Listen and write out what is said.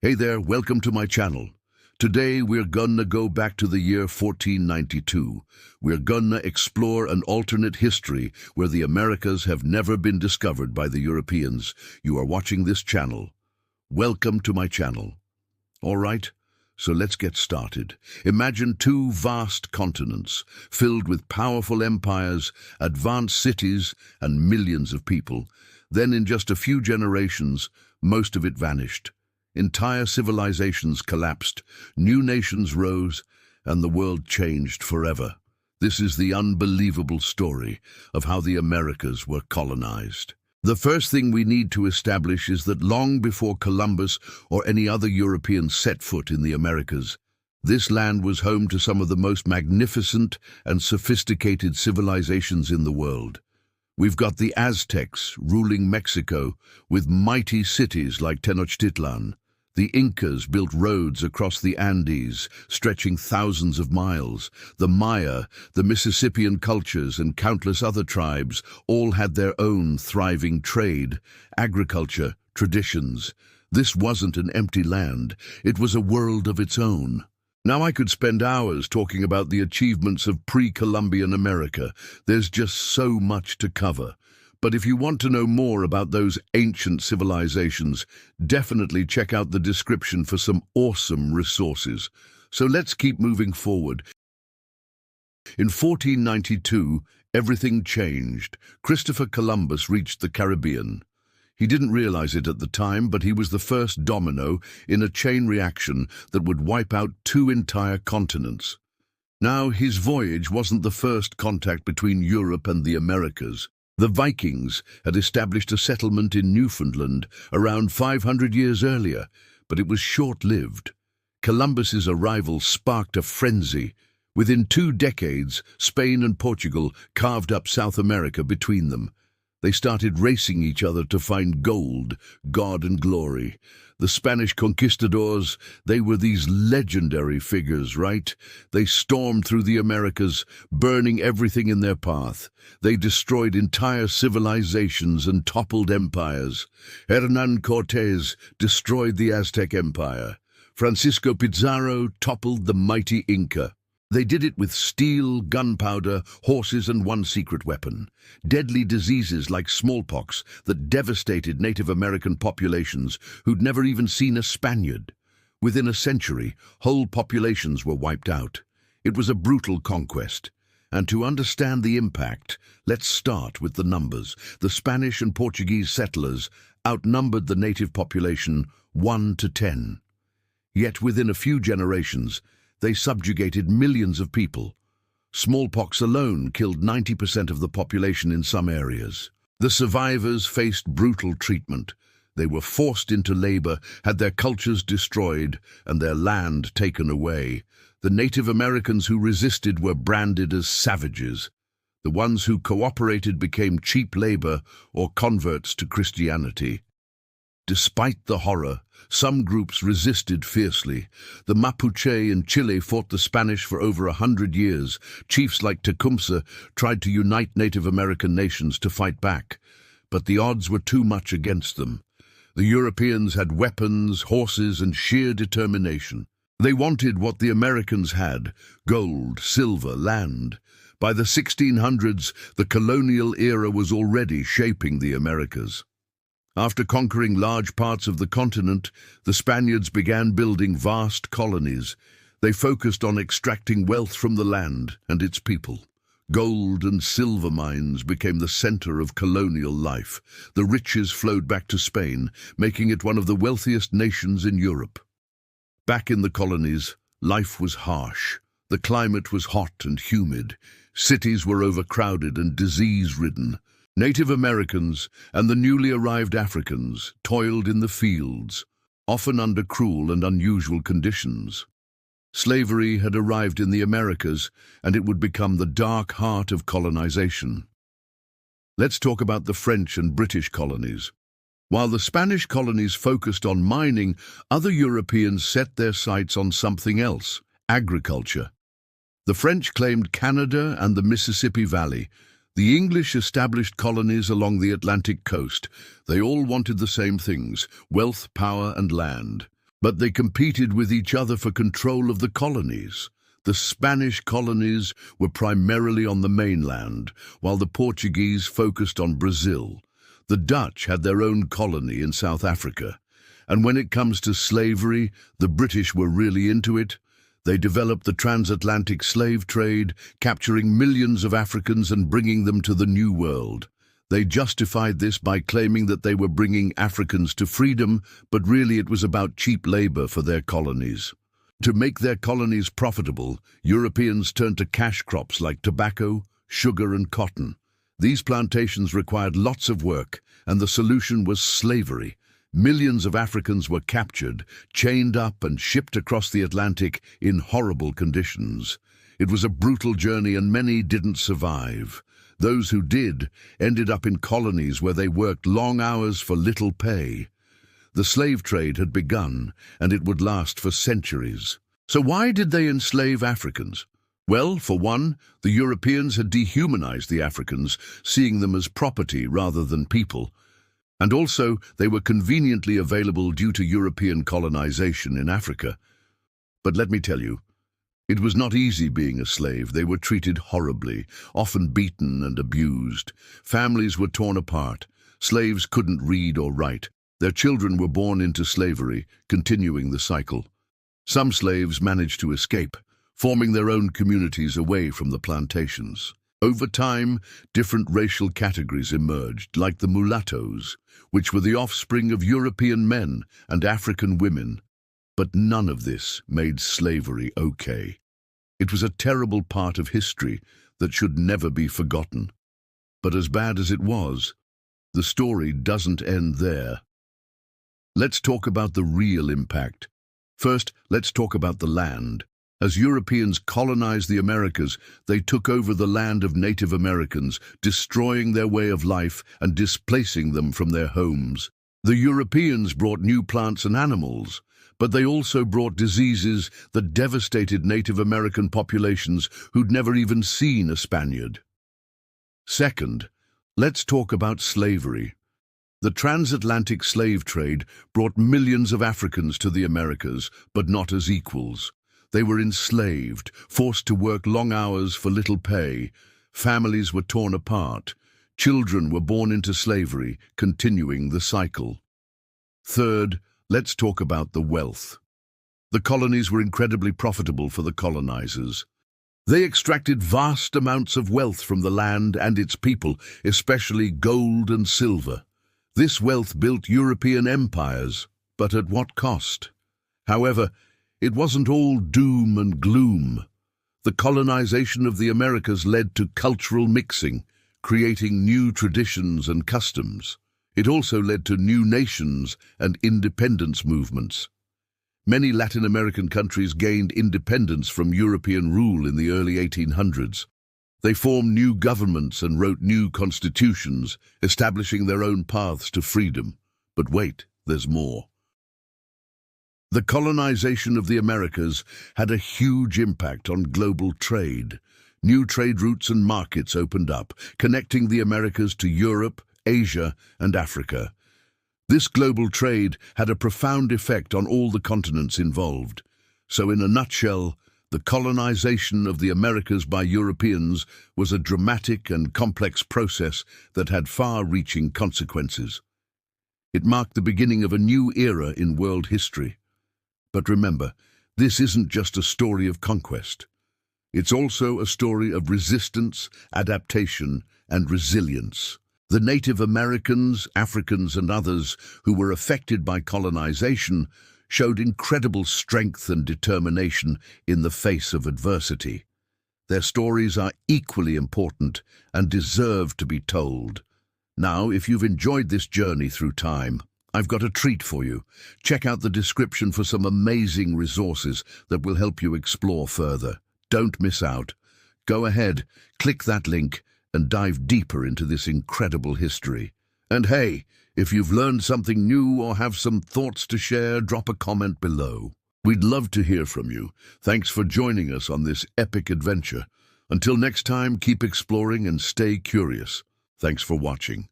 Hey there, welcome to my channel. Today we're gonna go back to the year 1492. We're gonna explore an alternate history where the Americas have never been discovered by the Europeans. You are watching this channel. Welcome to my channel. All right, so let's get started. Imagine two vast continents filled with powerful empires, advanced cities, and millions of people. Then in just a few generations, most of it vanished. Entire civilizations collapsed, new nations rose, and the world changed forever. This is the unbelievable story of how the Americas were colonized. The first thing we need to establish is that long before Columbus or any other European set foot in the Americas, this land was home to some of the most magnificent and sophisticated civilizations in the world. We've got the Aztecs ruling Mexico with mighty cities like Tenochtitlan. The Incas built roads across the Andes, stretching thousands of miles. The Maya, the Mississippian cultures, and countless other tribes all had their own thriving trade, agriculture, traditions. This wasn't an empty land. It was a world of its own. Now I could spend hours talking about the achievements of pre-Columbian America. There's just so much to cover. But if you want to know more about those ancient civilizations, definitely check out the description for some awesome resources. So let's keep moving forward. In 1492, everything changed. Christopher Columbus reached the Caribbean. He didn't realize it at the time, but he was the first domino in a chain reaction that would wipe out two entire continents. Now, his voyage wasn't the first contact between Europe and the Americas. The Vikings had established a settlement in Newfoundland around 500 years earlier, but it was short-lived. Columbus's arrival sparked a frenzy. Within 2 decades, Spain and Portugal carved up South America between them. They started racing each other to find gold, God and glory. The Spanish conquistadors, they were these legendary figures, right? They stormed through the Americas, burning everything in their path. They destroyed entire civilizations and toppled empires. Hernán Cortés destroyed the Aztec Empire. Francisco Pizarro toppled the mighty Inca. They did it with steel, gunpowder, horses, and one secret weapon. Deadly diseases like smallpox that devastated Native American populations who'd never even seen a Spaniard. Within a century, whole populations were wiped out. It was a brutal conquest. And to understand the impact, let's start with the numbers. The Spanish and Portuguese settlers outnumbered the native population 1 to 10. Yet within a few generations, they subjugated millions of people. Smallpox alone killed 90% of the population in some areas. The survivors faced brutal treatment. They were forced into labor, had their cultures destroyed, and their land taken away. The Native Americans who resisted were branded as savages. The ones who cooperated became cheap labor or converts to Christianity. Despite the horror, some groups resisted fiercely. The Mapuche in Chile fought the Spanish for over 100 years. Chiefs like Tecumseh tried to unite Native American nations to fight back, but the odds were too much against them. The Europeans had weapons, horses, and sheer determination. They wanted what the Americans had: gold, silver, land. By the 1600s, the colonial era was already shaping the Americas. After conquering large parts of the continent, the Spaniards began building vast colonies. They focused on extracting wealth from the land and its people. Gold and silver mines became the center of colonial life. The riches flowed back to Spain, making it one of the wealthiest nations in Europe. Back in the colonies, life was harsh. The climate was hot and humid. Cities were overcrowded and disease-ridden. Native Americans and the newly arrived Africans toiled in the fields, often under cruel and unusual conditions. Slavery had arrived in the Americas, and it would become the dark heart of colonization. Let's talk about the French and British colonies. While the Spanish colonies focused on mining, other Europeans set their sights on something else: agriculture. The French claimed Canada and the Mississippi Valley. The English established colonies along the Atlantic coast. They all wanted the same things: wealth, power, and land. But they competed with each other for control of the colonies. The Spanish colonies were primarily on the mainland, while the Portuguese focused on Brazil. The Dutch had their own colony in South Africa. And when it comes to slavery, the British were really into it. They developed the transatlantic slave trade, capturing millions of Africans and bringing them to the New World. They justified this by claiming that they were bringing Africans to freedom, but really it was about cheap labor for their colonies. To make their colonies profitable, Europeans turned to cash crops like tobacco, sugar, and cotton. These plantations required lots of work, and the solution was slavery. Millions of Africans were captured, chained up, and shipped across the Atlantic in horrible conditions. It was a brutal journey, and many didn't survive. Those who did ended up in colonies where they worked long hours for little pay. The slave trade had begun, and it would last for centuries. So why did they enslave Africans? Well, for one, the Europeans had dehumanized the Africans, seeing them as property rather than people. And also, they were conveniently available due to European colonization in Africa. But let me tell you, it was not easy being a slave. They were treated horribly, often beaten and abused. Families were torn apart. Slaves couldn't read or write. Their children were born into slavery, continuing the cycle. Some slaves managed to escape, forming their own communities away from the plantations. Over time, different racial categories emerged, like the mulattoes, which were the offspring of European men and African women. But none of this made slavery okay. It was a terrible part of history that should never be forgotten. But as bad as it was, the story doesn't end there. Let's talk about the real impact. First, let's talk about the land. As Europeans colonized the Americas, they took over the land of Native Americans, destroying their way of life and displacing them from their homes. The Europeans brought new plants and animals, but they also brought diseases that devastated Native American populations who'd never even seen a Spaniard. Second, let's talk about slavery. The transatlantic slave trade brought millions of Africans to the Americas, but not as equals. They were enslaved, forced to work long hours for little pay. Families were torn apart. Children were born into slavery, continuing the cycle. Third, let's talk about the wealth. The colonies were incredibly profitable for the colonizers. They extracted vast amounts of wealth from the land and its people, especially gold and silver. This wealth built European empires, but at what cost? However, it wasn't all doom and gloom. The colonization of the Americas led to cultural mixing, creating new traditions and customs. It also led to new nations and independence movements. Many Latin American countries gained independence from European rule in the early 1800s. They formed new governments and wrote new constitutions, establishing their own paths to freedom. But wait, there's more. The colonization of the Americas had a huge impact on global trade. New trade routes and markets opened up, connecting the Americas to Europe, Asia, and Africa. This global trade had a profound effect on all the continents involved. So in a nutshell, the colonization of the Americas by Europeans was a dramatic and complex process that had far-reaching consequences. It marked the beginning of a new era in world history. But remember, this isn't just a story of conquest. It's also a story of resistance, adaptation, and resilience. The Native Americans, Africans, and others who were affected by colonization showed incredible strength and determination in the face of adversity. Their stories are equally important and deserve to be told. Now, if you've enjoyed this journey through time, I've got a treat for you. Check out the description for some amazing resources that will help you explore further. Don't miss out. Go ahead, click that link, and dive deeper into this incredible history. And hey, if you've learned something new or have some thoughts to share, drop a comment below. We'd love to hear from you. Thanks for joining us on this epic adventure. Until next time, keep exploring and stay curious. Thanks for watching.